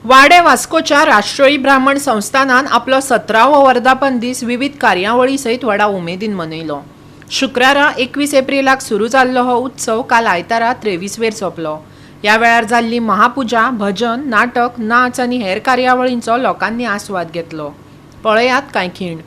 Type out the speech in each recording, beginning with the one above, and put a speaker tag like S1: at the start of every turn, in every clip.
S1: वाडे वास्कोच्या राष्ट्रीय ब्राह्मण संस्थानान आपलो 17वो वर्धापन दीस विविध कार्यावळी सयत व्हडा उमेदीन मनयलो। शुक्रारा 21 एप्रिलाक सुरू जाल्लो हो उत्सव काल आयतारा 23 वेर सोंपलो। ह्या वेळार जाल्ली महापुजा, भजन, नाटक, नाच आनी हेर कार्यावळींचो लोकांनी आस्वाद घेतलो। पळयात कांय खीण।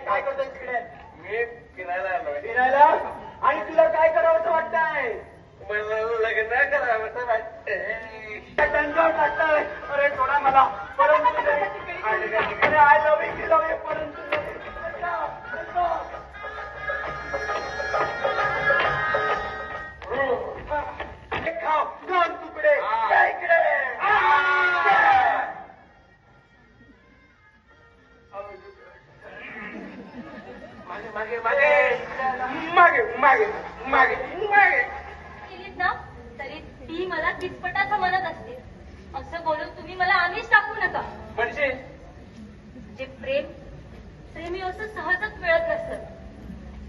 S2: काय करतो तिकडे? मी फिरायला आलो. आणि तुला काय करावं वाटतंय? मला लग्न करावं वाटतंय. दंडावर टाकताय. अरे थोडा मला परंतु अरे I love you love you परंतु खाव दोन तुकडे इकडे मागे मागे मागे मागे मागे मागे
S3: केलीत ना तरी ती मला किटपटाचं म्हणत असते. असं बोलून तुम्ही मला आम्हीच टाकू नका.
S2: म्हणजे
S3: जे प्रेमी असं सहजच मिळत नसतं.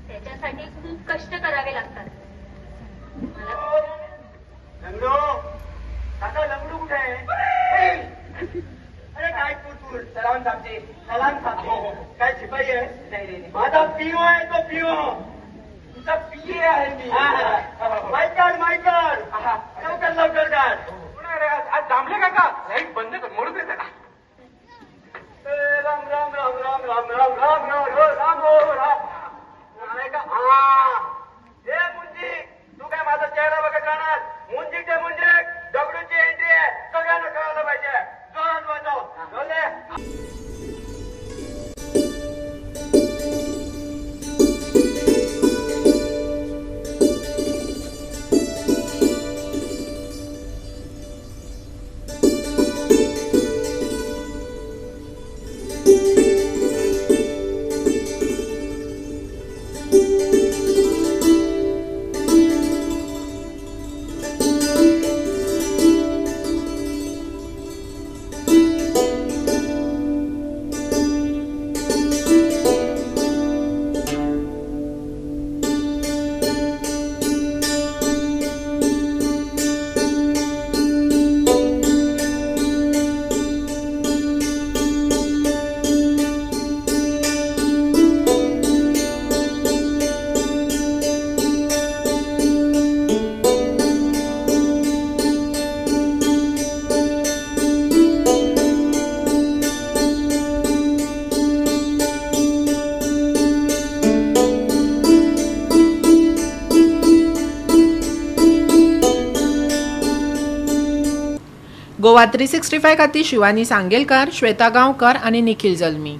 S3: त्याच्यासाठी खूप कष्ट करावे लागतात. मला
S2: लंगडो काका लंगडू कुठे आहे? अरे काय तू सलाम साहेबजी सलाम साहेब काय शिपाई आहे? नाही माझा पिओ आहे तो पिओ. तुमचा पीए आहे मी. माईक काढ लवकर लवकर काढ. आज दामले काका लाईट बंद कर मोडून देता का? राम राम राम राम राम राम राम राम राम राम नाही का? हे मुंजी तू काय माझा चेहरा बघत राहणार? मुंजीचे मुंजे दगडूची एंट्री आहे. सगळ्यांना कळायला पाहिजे. जोरात वाजव बोले.
S1: गोवा 365 खातीर शिवानी सांगेलकार, श्वेता गांवकर आनी निखिल जल्मी।